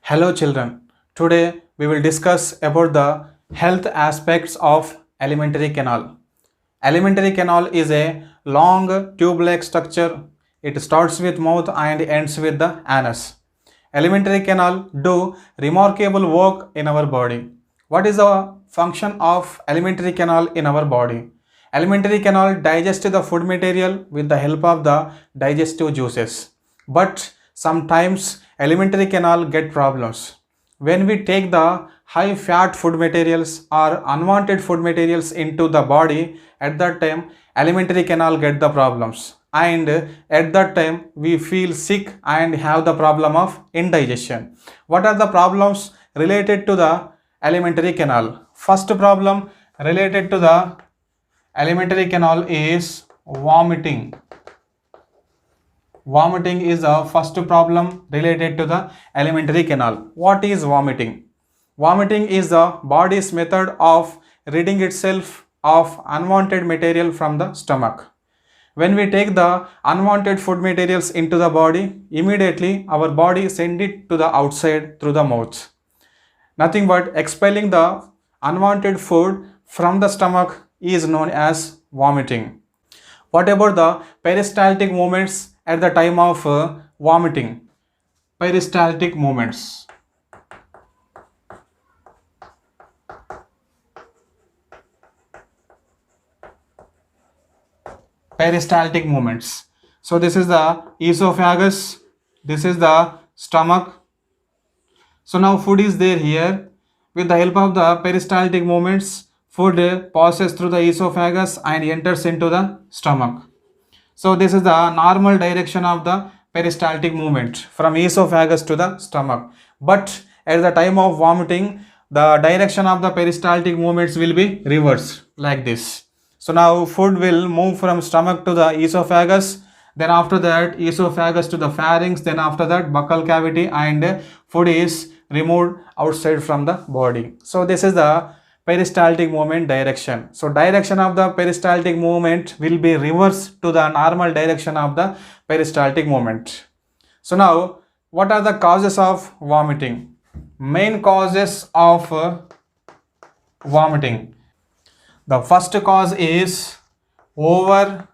Hello children. Today we will discuss about the health aspects of alimentary canal. Alimentary canal is a long tube-like structure. It starts with mouth and ends with the anus. Alimentary canal do remarkable work in our body. What is the function of alimentary canal in our body? Alimentary canal digests the food material with the help of the digestive juices. But sometimes alimentary canal get problems. When we take the high fat food materials or unwanted food materials into the body, at that time alimentary canal get the problems, and at that time we feel sick and have the problem of indigestion. What are the problems related to the alimentary canal? First problem related to the alimentary canal is vomiting. Vomiting is the first problem related to the alimentary canal. What is vomiting? Vomiting is the body's method of ridding itself of unwanted material from the stomach. When we take the unwanted food materials into the body, immediately our body sends it to the outside through the mouth. Nothing but expelling the unwanted food from the stomach is known as vomiting. What about the peristaltic movements at the time of vomiting? Peristaltic movements. Peristaltic movements. So this is the esophagus, this is the stomach. So now food is there here. With the help of the peristaltic movements, food passes through the esophagus and enters into the stomach. So this is the normal direction of the peristaltic movement from esophagus to the stomach. But at the time of vomiting, the direction of the peristaltic movements will be reversed like this. So now food will move from stomach to the esophagus, then after that esophagus to the pharynx, then after that buccal cavity, and food is removed outside from the body. So this is the peristaltic movement direction. So direction of the peristaltic movement will be reversed to the normal direction of the peristaltic movement. So now what are the causes of vomiting? Main causes of vomiting. The first cause is overeating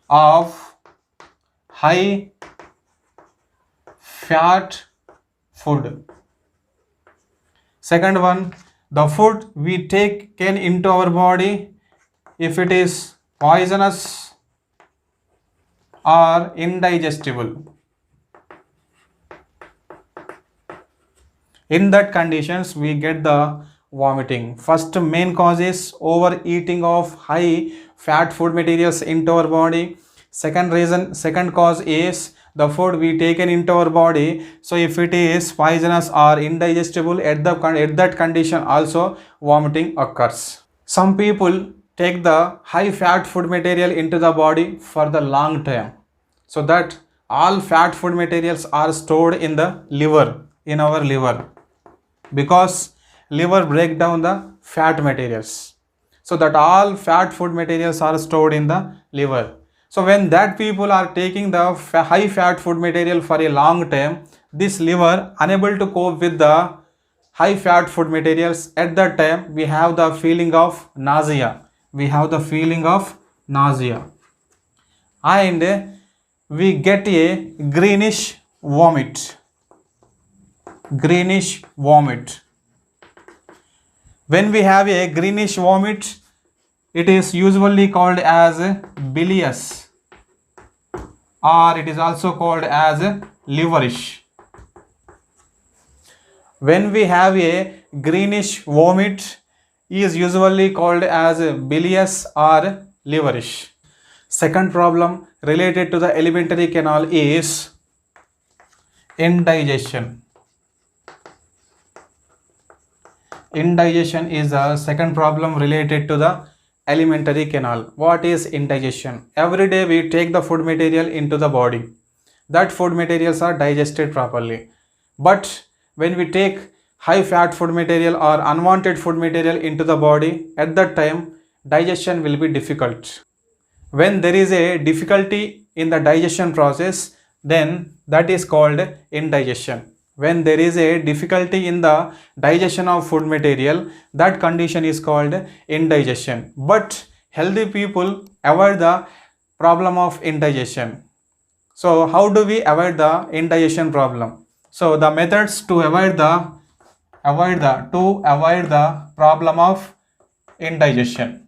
of high fat food. Second one, the food we take into our body, if it is poisonous or indigestible. In that conditions we get the vomiting. First main cause is overeating of high fat food materials into our body. Second cause is the food we taken into our body. So if it is poisonous or indigestible, at that condition also vomiting occurs. Some people take the high fat food material into the body for the long time, so that all fat food materials are stored in the liver, in our liver, because liver break down the fat materials, so that all fat food materials are stored in the liver. So when that people are taking the high fat food material for a long time, this liver unable to cope with the high fat food materials, at that time we have the feeling of nausea. We have the feeling of nausea, and we get a greenish vomit. Greenish vomit. When we have a greenish vomit, it is usually called as bilious, or it is also called as liverish. When we have a greenish vomit, is usually called as bilious or liverish. Second problem related to the alimentary canal is indigestion. Indigestion is the second problem related to the alimentary canal. What is indigestion? Every day we take the food material into the body. That food materials are digested properly. But when we take high fat food material or unwanted food material into the body, at that time digestion will be difficult. When there is a difficulty in the digestion process, then that is called indigestion. When there is a difficulty in the digestion of food material, that condition is called indigestion. But healthy people avoid the problem of indigestion. So how do we avoid the indigestion problem? So the methods to avoid the problem of indigestion.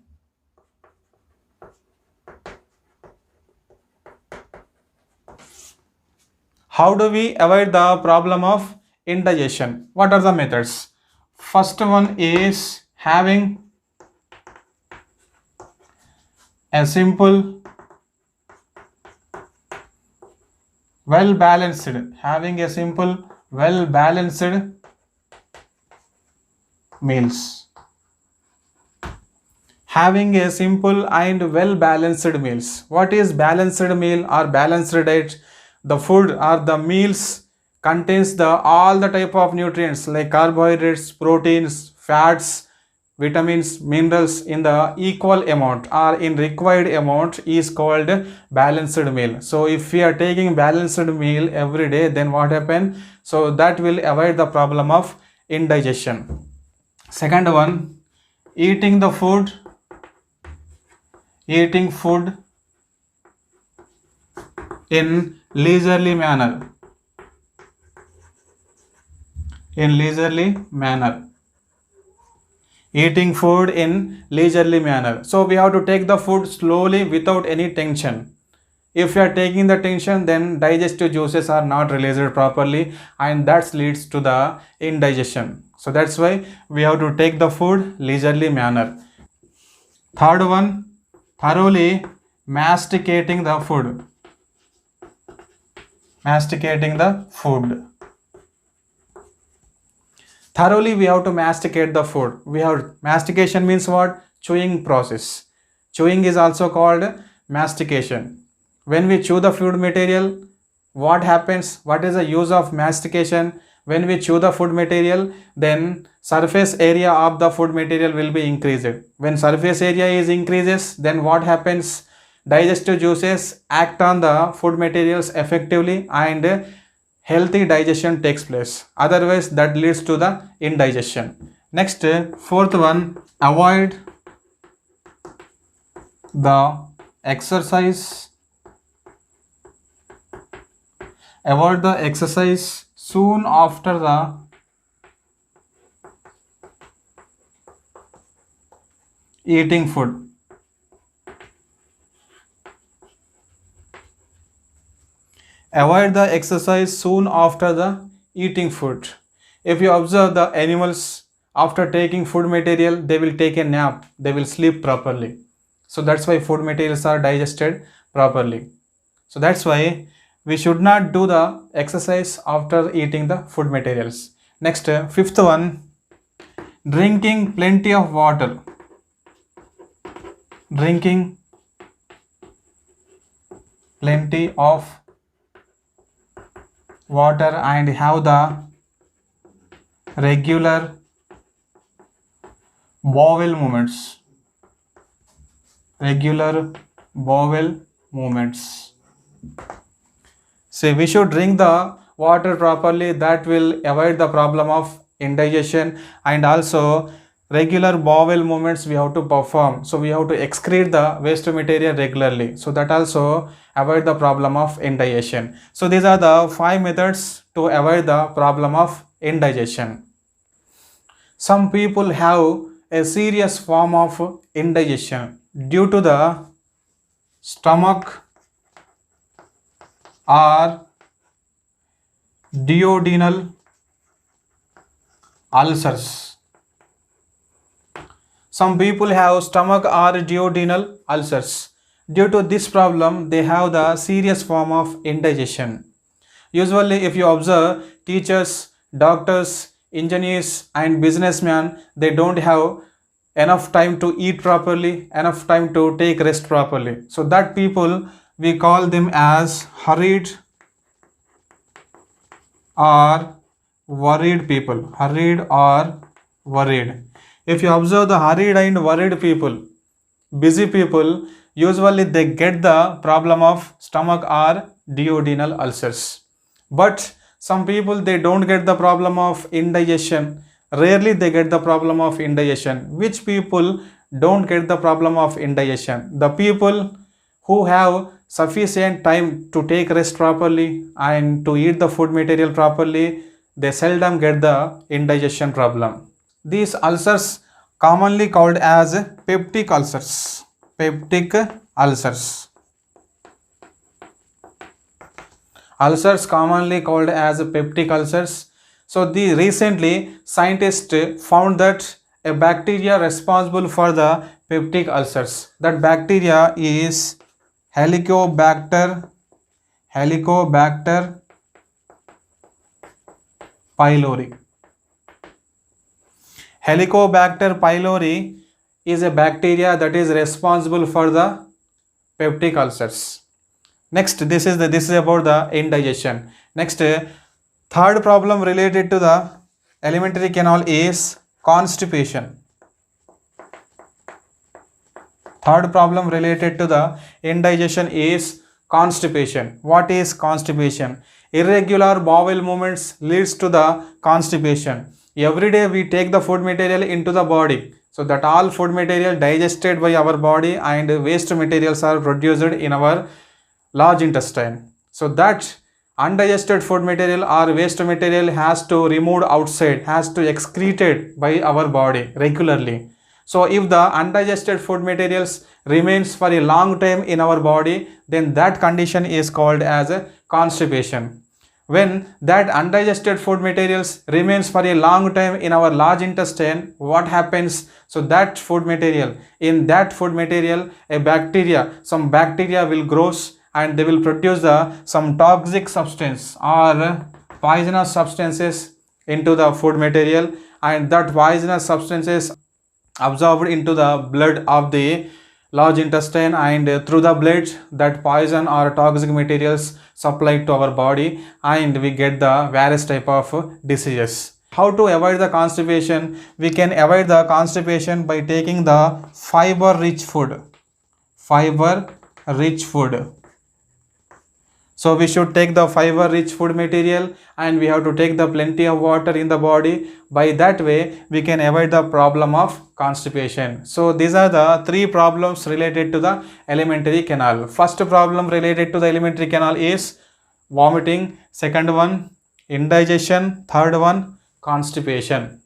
How do we avoid the problem of indigestion? What are the methods? First one is having a simple, well balanced meals. Having a simple and well balanced meals. What is balanced meal or balanced diet? The food or the meals contains the all the type of nutrients like carbohydrates, proteins, fats, vitamins, minerals in the equal amount or in required amount is called balanced meal. So if we are taking balanced meal every day, then what happen? So that will avoid the problem of indigestion. Second one, eating food in leisurely manner. Eating food in leisurely manner. So we have to take the food slowly without any tension. If you are taking the tension, then digestive juices are not released properly and that leads to the indigestion. So that's why we have to take the food leisurely manner. Third one, thoroughly masticating the food. Thoroughly we have to masticate the food. Mastication means what? Chewing process. Chewing is also called mastication. When we chew the food material, what happens? What is the use of mastication? When we chew the food material, then surface area of the food material will be increased. When surface area is increases, then what happens? Digestive juices act on the food materials effectively and healthy digestion takes place. Otherwise, that leads to the indigestion. Next, fourth one, avoid the exercise soon after the eating food. Avoid the exercise soon after the eating food. If you observe the animals after taking food material, they will take a nap, they will sleep properly. So that's why food materials are digested properly. So that's why we should not do the exercise after eating the food materials. Next, fifth one, drinking plenty of water. Drinking plenty of water and have the regular bowel movements. So we should drink the water properly. That will avoid the problem of indigestion, and also regular bowel movements we have to perform. So we have to excrete the waste material regularly. So that also avoid the problem of indigestion. So these are the 5 methods to avoid the problem of indigestion. Some people have a serious form of indigestion due to the stomach or duodenal ulcers. Some people have stomach or duodenal ulcers. Due to this problem, they have the serious form of indigestion. Usually, if you observe teachers, doctors, engineers and businessmen, they don't have enough time to eat properly, enough time to take rest properly. So that people, we call them as hurried or worried people. If you observe the hurried and worried people, busy people, usually they get the problem of stomach or duodenal ulcers. But some people, they don't get the problem of indigestion. Rarely they get the problem of indigestion. Which people don't get the problem of indigestion? The people who have sufficient time to take rest properly and to eat the food material properly, they seldom get the indigestion problem. These ulcers commonly called as peptic ulcers. Peptic ulcers. Ulcers commonly called as peptic ulcers. So the recently scientists found that a bacteria responsible for the peptic ulcers, that bacteria is Helicobacter pylori. Helicobacter pylori is a bacteria that is responsible for the peptic ulcers. Next, this is about the indigestion. Next, third problem related to the alimentary canal is constipation. Third problem related to the indigestion is constipation. What is constipation? Irregular bowel movements leads to the constipation. Every day we take the food material into the body, so that all food material digested by our body and waste materials are produced in our large intestine. So that undigested food material or waste material has to removed outside, has to excreted by our body regularly. So if the undigested food materials remains for a long time in our body, then that condition is called as a constipation. When that undigested food materials remains for a long time in our large intestine, what happens? So that food material, in that food material, some bacteria will grow and they will produce some toxic substance or poisonous substances into the food material, and that poisonous substances absorbed into the blood of the large intestine, and through the blood that poison or toxic materials supplied to our body, and we get the various type of diseases. How to avoid the constipation? We can avoid the constipation by taking the fiber rich food. So we should take the fiber rich food material, and we have to take the plenty of water in the body. By that way we can avoid the problem of constipation. So these are the three problems related to the alimentary canal. First problem related to the alimentary canal is vomiting, second one indigestion, third one constipation.